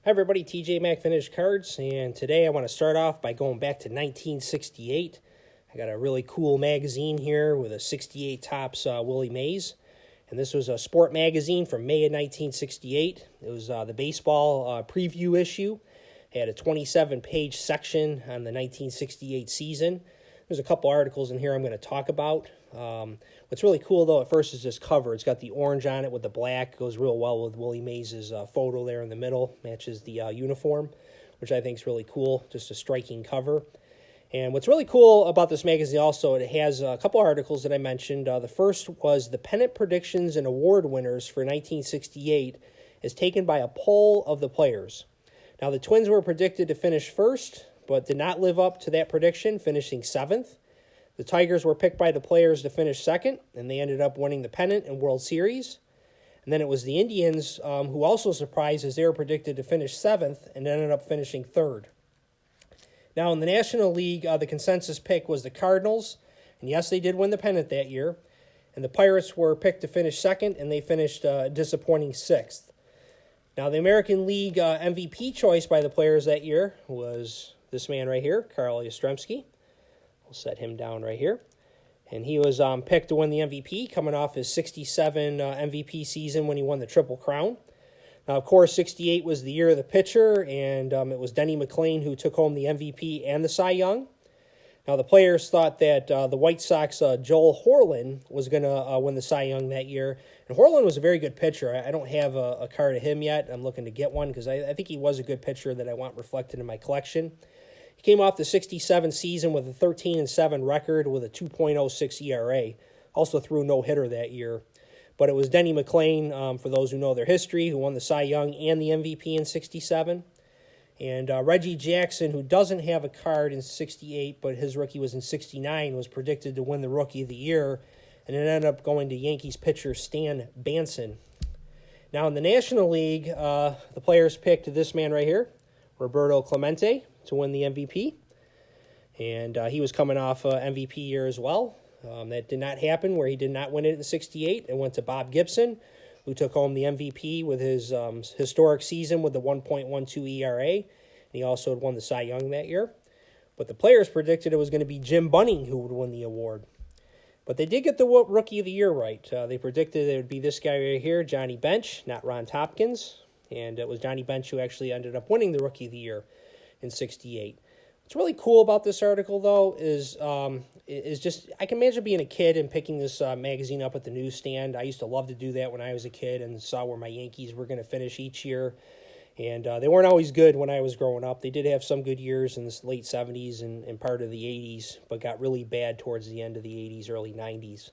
Hi everybody, TJ Mac Vintage Cards, and today I want to start off by going back to 1968. I got a really cool magazine here with a 68 Topps Willie Mays, and this was a sport magazine from May of 1968. It was the baseball preview issue. It had a 27-page section on the 1968 season. There's a couple articles in here I'm going to talk about. What's really cool, though, at first is this cover. It's got the orange on it with the black. It goes real well with Willie Mays' photo there in the middle. Matches the uniform, which I think is really cool. Just a striking cover. And what's really cool about this magazine also, it has a couple articles that I mentioned. The first was the pennant predictions and award winners for 1968 is taken by a poll of the players. Now, the Twins were predicted to finish first, but did not live up to that prediction, finishing 7th. The Tigers were picked by the players to finish second, and they ended up winning the pennant and World Series. And then it was the Indians who also surprised, as they were predicted to finish 7th and ended up finishing 3rd. Now, in the National League, the consensus pick was the Cardinals, and yes, they did win the pennant that year. And the Pirates were picked to finish second, and they finished a disappointing 6th. Now, the American League MVP choice by the players that year was this man right here, Carl Yastrzemski. We'll set him down right here. And he was picked to win the MVP, coming off his 67 MVP season when he won the Triple Crown. Now, of course, 68 was the year of the pitcher, and it was Denny McLain who took home the MVP and the Cy Young. Now, the players thought that the White Sox, Joel Horlin, was going to win the Cy Young that year. And Horlin was a very good pitcher. I don't have a card of him yet. I'm looking to get one because I think he was a good pitcher that I want reflected in my collection. He came off the 67 season with a 13-7 record with a 2.06 ERA. Also threw no-hitter that year. But it was Denny McLain, for those who know their history, who won the Cy Young and the MVP in 67. And Reggie Jackson, who doesn't have a card in 68, but his rookie was in 69, was predicted to win the Rookie of the Year, and it ended up going to Yankees pitcher Stan Banson. Now, in the National League, the players picked this man right here, Roberto Clemente, to win the MVP. And he was coming off MVP year as well. That did not happen, where he did not win it in 68. It went to Bob Gibson, who took home the MVP with his historic season with the 1.12 ERA. And he also had won the Cy Young that year. But the players predicted it was going to be Jim Bunning who would win the award. But they did get the Rookie of the Year right. They predicted it would be this guy right here, Johnny Bench, not Ron Tompkins. And it was Johnny Bench who actually ended up winning the Rookie of the Year in 68. What's really cool about this article, though, is just, I can imagine being a kid and picking this magazine up at the newsstand. I used to love to do that when I was a kid and saw where my Yankees were going to finish each year. And they weren't always good when I was growing up. They did have some good years in the late 70s and part of the 80s, but got really bad towards the end of the 80s, early 90s.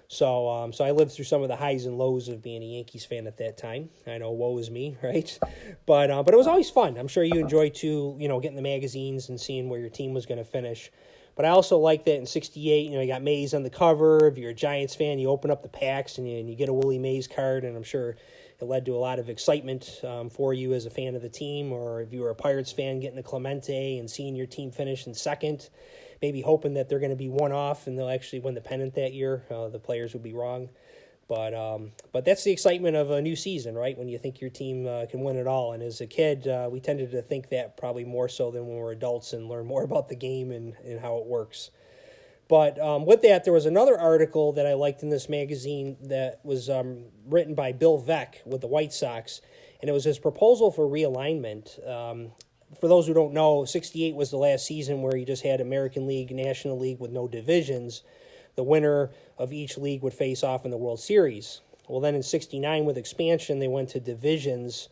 So I lived through some of the highs and lows of being a Yankees fan at that time. I know, woe is me, right? But it was always fun. I'm sure you enjoyed, too, getting the magazines and seeing where your team was going to finish. But I also like that in 68, you got Mays on the cover. If you're a Giants fan, you open up the packs and you get a Willie Mays card, and I'm sure it led to a lot of excitement for you as a fan of the team. Or if you were a Pirates fan, getting a Clemente and seeing your team finish in second, maybe hoping that they're going to be one off and they'll actually win the pennant that year. The players would be wrong. But that's the excitement of a new season, right? When you think your team can win it all. And as a kid, we tended to think that probably more so than when we're adults and learn more about the game and how it works. But with that, there was another article that I liked in this magazine that was written by Bill Veeck with the White Sox, and it was his proposal for realignment. For those who don't know, 68 was the last season where you just had American League, National League with no divisions. The winner of each league would face off in the World Series. Well, then in 69, with expansion, they went to divisions.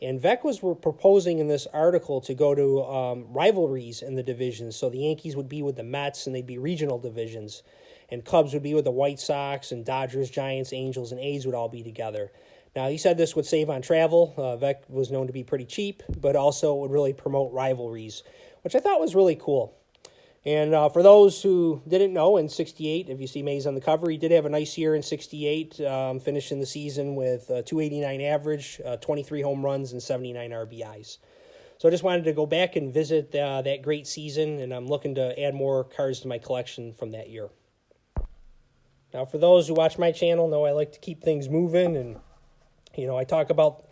And Veeck was proposing in this article to go to rivalries in the divisions. So the Yankees would be with the Mets, and they'd be regional divisions. And Cubs would be with the White Sox, and Dodgers, Giants, Angels, and A's would all be together. Now, he said this would save on travel. Veeck was known to be pretty cheap, but also would really promote rivalries, which I thought was really cool. And for those who didn't know, in 68, if you see Mays on the cover, he did have a nice year in 68, finishing the season with a 289 average, 23 home runs, and 79 RBIs. So I just wanted to go back and visit that great season, and I'm looking to add more cards to my collection from that year. Now, for those who watch my channel know I like to keep things moving, and I talk about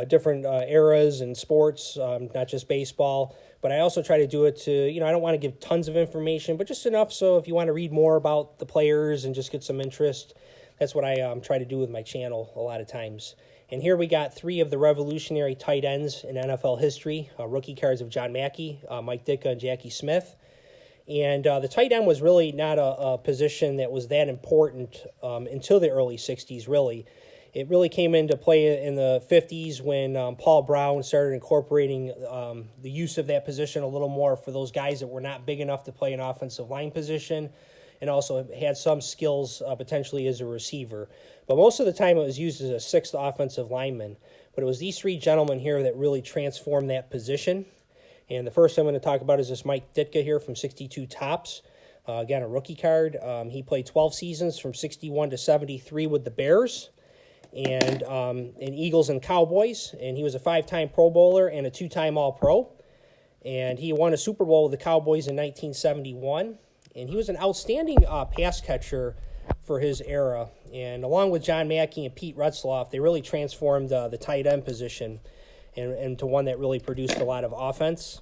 different eras in sports, not just baseball. But I also try to do it to, I don't want to give tons of information, but just enough so if you want to read more about the players and just get some interest, that's what I try to do with my channel a lot of times. And here we got 3 of the revolutionary tight ends in NFL history, rookie cards of John Mackey, Mike Ditka, and Jackie Smith. And the tight end was really not a position that was that important until the early 60s, really. It really came into play in the 50s when Paul Brown started incorporating the use of that position a little more for those guys that were not big enough to play an offensive line position and also had some skills potentially as a receiver. But most of the time it was used as a 6th offensive lineman. But it was these 3 gentlemen here that really transformed that position. And the first I'm going to talk about is this Mike Ditka here from 62 Tops. Again, a rookie card. He played 12 seasons from 61 to 73 with the Bears and in Eagles and Cowboys. And he was a 5-time Pro Bowler and a 2-time All-Pro. And he won a Super Bowl with the Cowboys in 1971. And he was an outstanding pass catcher for his era. And along with John Mackey and Pete Retzlaff, they really transformed the tight end position into one that really produced a lot of offense.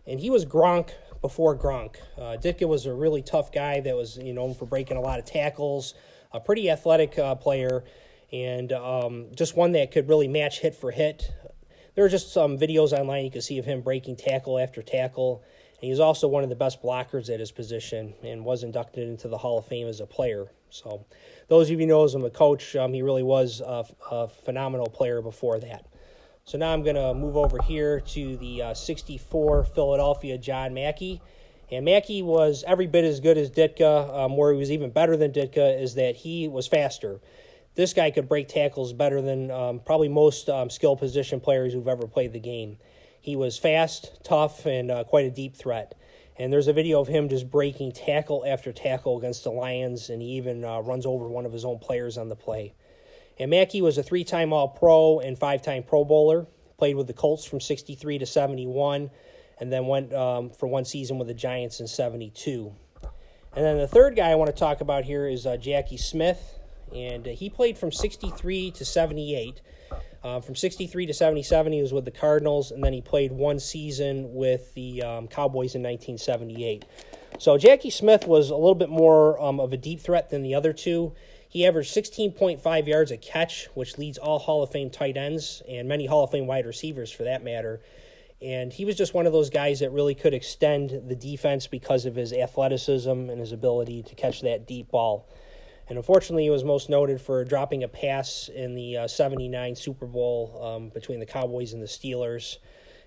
And he was Gronk before Gronk. Ditka was a really tough guy that was known for breaking a lot of tackles, a pretty athletic player, and just one that could really match hit for hit. There are just some videos online you can see of him breaking tackle after tackle. And he was also one of the best blockers at his position and was inducted into the Hall of Fame as a player. So those of you who know him as a coach, he really was a phenomenal player before that. So now I'm going to move over here to the 64 Philadelphia John Mackey. And Mackey was every bit as good as Ditka. Where he was even better than Ditka is that he was faster. This guy could break tackles better than probably most skill position players who've ever played the game. He was fast, tough, and quite a deep threat. And there's a video of him just breaking tackle after tackle against the Lions, and he even runs over one of his own players on the play. And Mackey was a 3-time All-Pro and 5-time Pro Bowler, played with the Colts from 63 to 71, and then went for one season with the Giants in 72. And then the third guy I want to talk about here is Jackie Smith, and he played from 63 to 78. From 63 to 77, he was with the Cardinals, and then he played one season with the Cowboys in 1978. So Jackie Smith was a little bit more of a deep threat than the other two. He averaged 16.5 yards a catch, which leads all Hall of Fame tight ends and many Hall of Fame wide receivers for that matter. And he was just one of those guys that really could extend the defense because of his athleticism and his ability to catch that deep ball. And unfortunately, he was most noted for dropping a pass in the 79 Super Bowl between the Cowboys and the Steelers.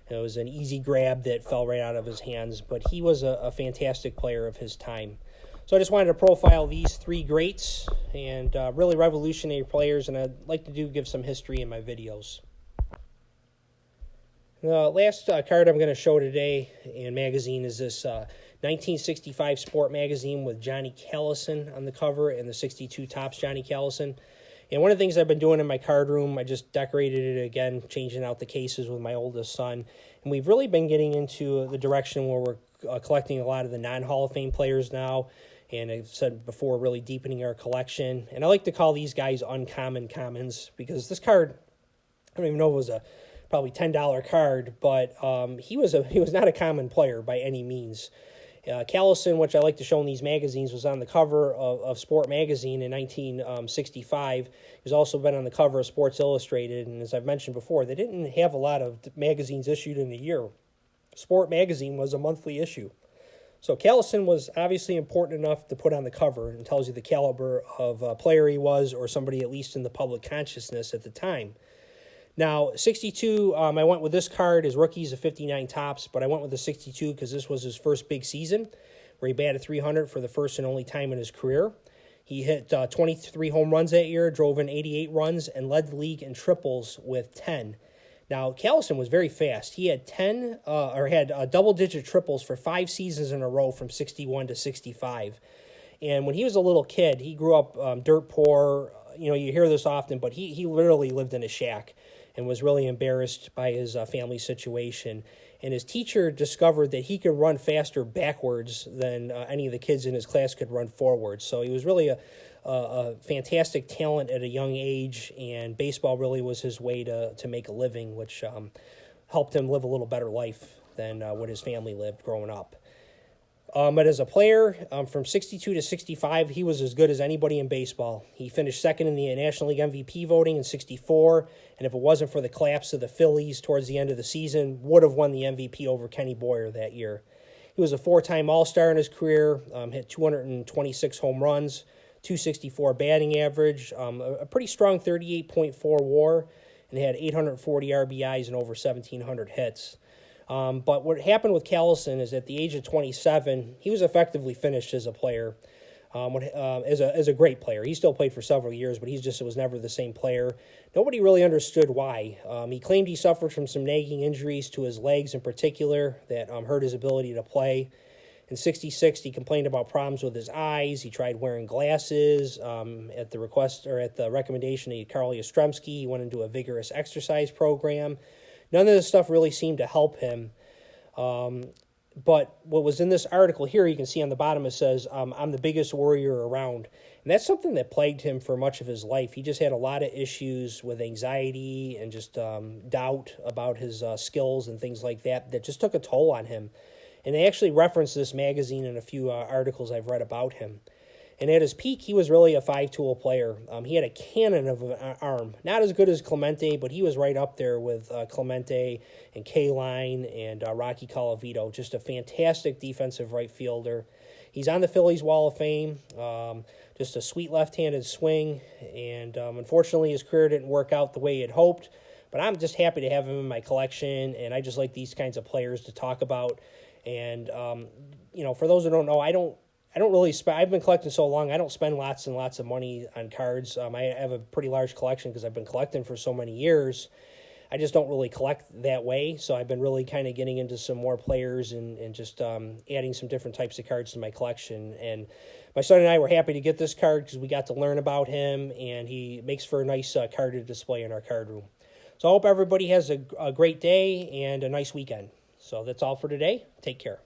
It was an easy grab that fell right out of his hands, but he was a fantastic player of his time. So I just wanted to profile these three greats and really revolutionary players, and I'd like to give some history in my videos. The last card I'm going to show today in magazine is this 1965 Sport magazine with Johnny Callison on the cover and the 62 Tops Johnny Callison. And one of the things I've been doing in my card room, I just decorated it again, changing out the cases with my oldest son. And we've really been getting into the direction where we're collecting a lot of the non-Hall of Fame players now. And I've said before, really deepening our collection. And I like to call these guys uncommon commons because this card, I don't even know if it was a probably $10 card, but he was not a common player by any means. Callison, which I like to show in these magazines, was on the cover of Sport magazine in 1965. He's also been on the cover of Sports Illustrated, and as I've mentioned before, they didn't have a lot of magazines issued in a year. Sport magazine was a monthly issue. So Callison was obviously important enough to put on the cover and tells you the caliber of player he was, or somebody at least in the public consciousness at the time. Now, 62, I went with this card. His rookie's a 59 Tops, but I went with the 62 because this was his first big season where he batted 300 for the first and only time in his career. He hit 23 home runs that year, drove in 88 runs, and led the league in triples with 10. Now, Callison was very fast. He had double-digit triples for 5 seasons in a row from 61 to 65. And when he was a little kid, he grew up dirt poor. You hear this often, but he literally lived in a shack. and was really embarrassed by his family situation. And his teacher discovered that he could run faster backwards than any of the kids in his class could run forwards. So he was really a fantastic talent at a young age, and baseball really was his way to make a living, which helped him live a little better life than what his family lived growing up. But as a player, from 62 to 65, he was as good as anybody in baseball. He finished second in the National League MVP voting in 64, and if it wasn't for the collapse of the Phillies towards the end of the season, would have won the MVP over Kenny Boyer that year. He was a four-time All-Star in his career, hit 226 home runs, 264 batting average, a pretty strong 38.4 WAR, and had 840 RBIs and over 1,700 hits. But what happened with Callison is at the age of 27, he was effectively finished as a player, as a great player. He still played for several years, but was never the same player. Nobody really understood why. He claimed he suffered from some nagging injuries to his legs in particular that hurt his ability to play. In 66, he complained about problems with his eyes. He tried wearing glasses. At the recommendation of Carl Yastrzemski, he went into a vigorous exercise program. None of this stuff really seemed to help him. But what was in this article here, you can see on the bottom, it says, I'm the biggest warrior around. And that's something that plagued him for much of his life. He just had a lot of issues with anxiety and just doubt about his skills and things like that just took a toll on him. And they actually reference this magazine in a few articles I've read about him. And at his peak, he was really a five-tool player. He had a cannon of an arm. Not as good as Clemente, but he was right up there with Clemente and K-Line and Rocky Colavito. Just a fantastic defensive right fielder. He's on the Phillies Wall of Fame. Just a sweet left-handed swing. And unfortunately, his career didn't work out the way he had hoped. But I'm just happy to have him in my collection, and I just like these kinds of players to talk about. And, for those who don't know, I don't really spend. I've been collecting so long, I don't spend lots and lots of money on cards. I have a pretty large collection because I've been collecting for so many years. I just don't really collect that way, so I've been really kind of getting into some more players and just adding some different types of cards to my collection. And my son and I were happy to get this card because we got to learn about him, and he makes for a nice card to display in our card room. So I hope everybody has a great day and a nice weekend. So that's all for today. Take care.